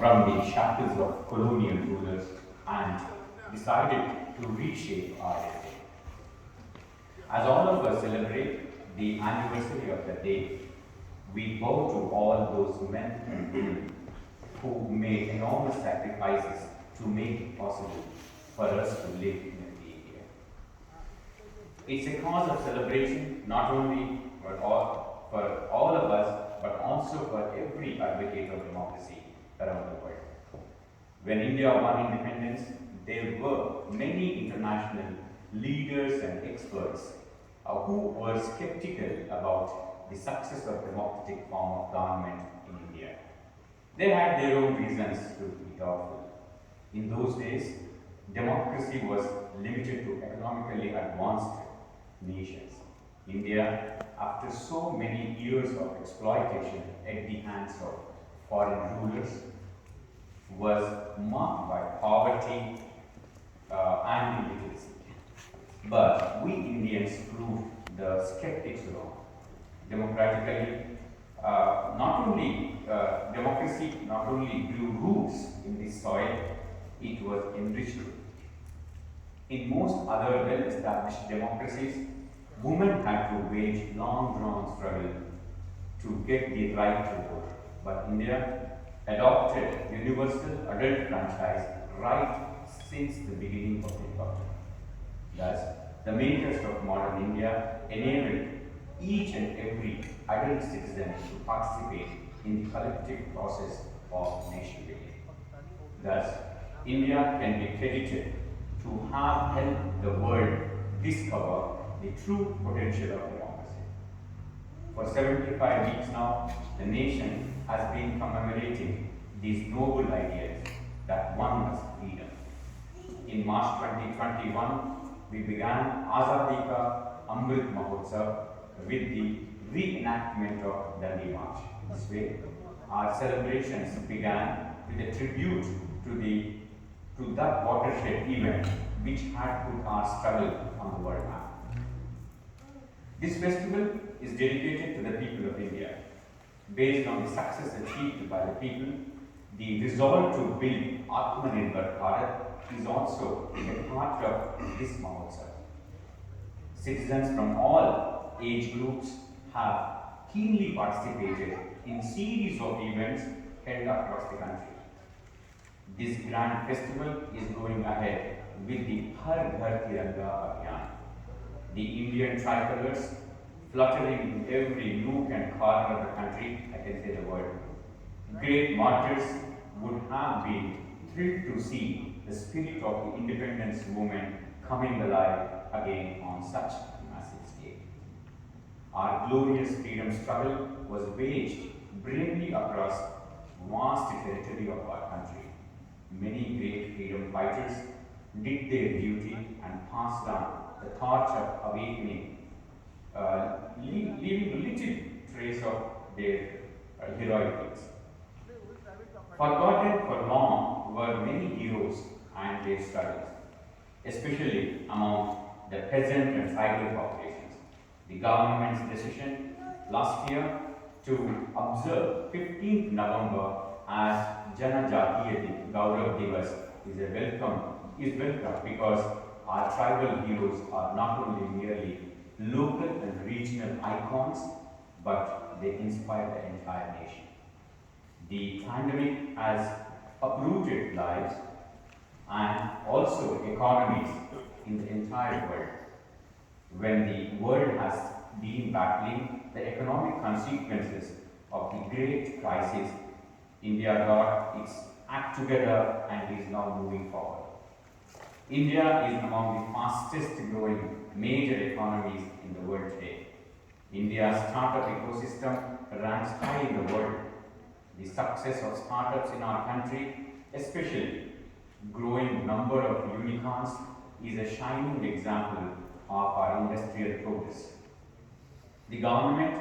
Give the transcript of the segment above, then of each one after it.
from the shackles of colonial rulers and decided to reshape our destiny. As all of us celebrate the anniversary of the day, we bow to all those men and women who made enormous sacrifices to make it possible for us to live in a free India. It's a cause of celebration not only for all of us, but also for every advocate of democracy around the world. When India won independence, there were many international leaders and experts who were skeptical about the success of democratic form of government in India. They had their own reasons to be doubtful. In those days, democracy was limited to economically advanced nations. India, after so many years of exploitation at the hands of foreign rulers, was marked by poverty and illiteracy. But we Indians proved the skeptics wrong. Democratically, democracy not only grew roots in this soil, it was enriched. In most other well-established democracies, women had to wage long-drawn struggle to get the right to vote. But India adopted universal adult franchise right since the beginning of the republic. Thus, the makers of modern India enabled each and every adult citizen to participate in the collective process of nation building. Thus, India can be credited to have helped the world discover the true potential of democracy. For 75 weeks now, the nation has been commemorating these noble ideas that won us freedom. In March 2021, we began Azadi Ka Amrit Mahotsav with the reenactment of Dandi March. This way, our celebrations began with a tribute to that watershed event which had put our struggle on the world map. This festival is dedicated to the people of India. Based on the success achieved by the people, the resolve to build Atmanirbhar Bharat is also a part of this Mahotsav. Citizens from all age groups have keenly participated in series of events held across the country. This grand festival is going ahead with the Har Ghar Tiranga Abhiyan. The Indian tricolors fluttering in every nook and corner of the country, I can say the word. Great martyrs would have been thrilled to see the spirit of the independence movement coming alive again on such a massive scale. Our glorious freedom struggle was waged bravely across vast territory of our country. Many great freedom fighters did their duty and passed on the torch of awakening, leaving little trace of their heroic deeds. Forgotten for long were many heroes and their struggles, especially among the peasant and tribal populations. The government's decision last year to observe 15th November as Janajatiya Gaurav Divas is welcome because our tribal heroes are not only merely local and regional icons, but they inspire the entire nation. The pandemic has uprooted lives and also economies in the entire world. When the world has been battling the economic consequences of the great crisis, India got its act together and is now moving forward. India is among the fastest growing major economies in the world today. India's startup ecosystem ranks high in the world. The success of startups in our country, especially growing number of unicorns, is a shining example of our industrial progress. The government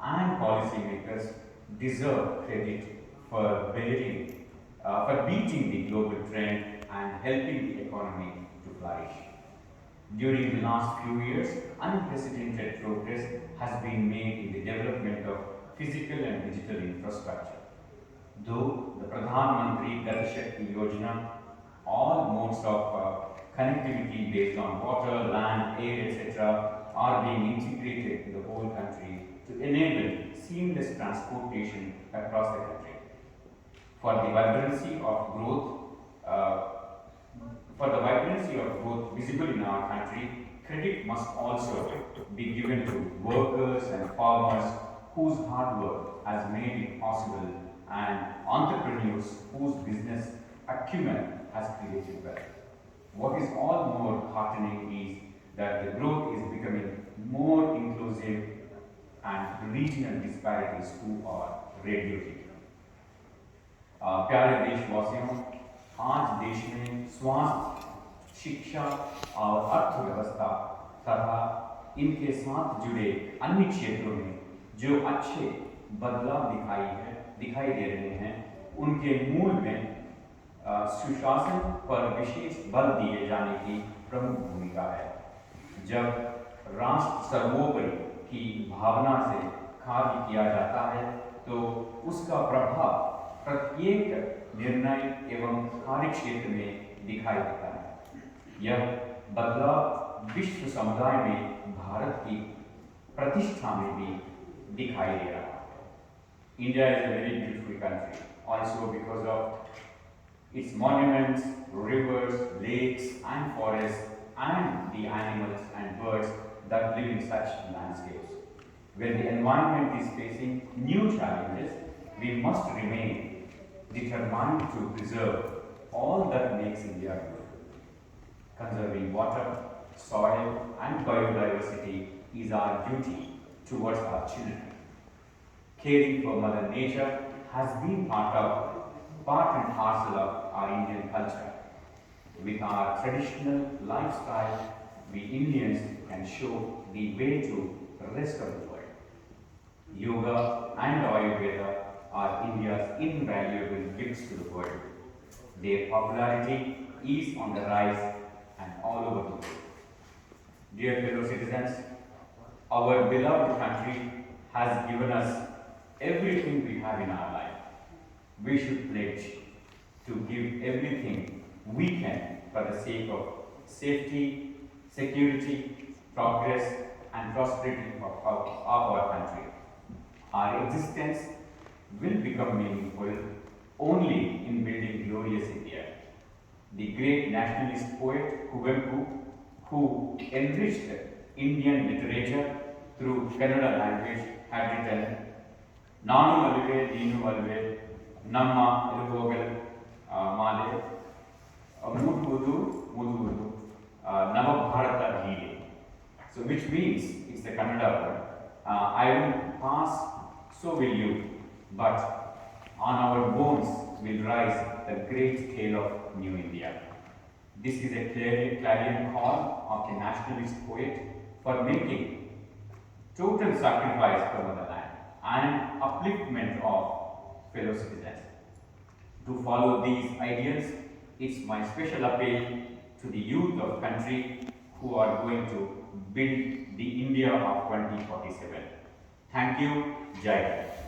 and policymakers deserve credit for beating the global trend and helping the economy to flourish. During the last few years, unprecedented progress has been made in the development of physical and digital infrastructure. Though the Pradhan Pradhan Mantri Gati Shakti Yojana, all modes of connectivity based on water, land, air, etc. are being integrated in the whole country to enable seamless transportation across the country. For the vibrancy of growth, uh, visible in our country, credit must also be given to workers and farmers whose hard work has made it possible, and entrepreneurs whose business acumen has created wealth. What is all more heartening is that the growth is becoming more inclusive and regional disparities too are reducing. प्यारे देशवासियों, आज देश में स्वास्थ्य, शिक्षा और अर्थव्यवस्था तथा इनके साथ जुड़े अन्य क्षेत्रों में जो अच्छे बदलाव दिखाई दे रहे हैं, उनके मूल में सुशासन पर विशेष बल दिए जाने की प्रमुख भूमिका है। जब राष्ट्र सर्वोपरि की भावना से कार्य किया जाता है, तो उसका प्रभाव प्रत्येक निर्णय एवं कार्य क्षेत्र में दिखाई देता है। यह बदलाव विश्व समुदाय में भारत की प्रतिष्ठा में भी दिखाई दे रहा है। India is a very beautiful country, also because of its monuments, rivers, lakes and forests, and the animals and birds that live in such landscapes. When the environment is facing new challenges, we must remain determined to preserve all that makes India beautiful. Conserving water, soil and biodiversity is our duty towards our children. Caring for Mother Nature has been part and parcel of our Indian culture. With our traditional lifestyle, we Indians can show the way to the rest of the world. Yoga and Ayurveda are India's invaluable gifts to the world. Their popularity is on the rise and all over the world. Dear fellow citizens, our beloved country has given us everything we have in our life. We should pledge to give everything we can for the sake of safety, security, progress and prosperity of our country. Our existence will become meaningful only in building glorious India. The great nationalist poet Kuvempu, who enriched Indian literature through Kannada language, had written, Nanu Alve, Neenu Alve, Namma Iluvogal Male, Muduvudu, Navabharata Leele. So which means, it's the Kannada word, I will pass, so will you, but on our bones will rise the great tale of New India. This is a clarion call of the nationalist poet for making total sacrifice for motherland and upliftment of fellow citizens. To follow these ideals, it's my special appeal to the youth of country who are going to build the India of 2047. Thank you. Jai Hind.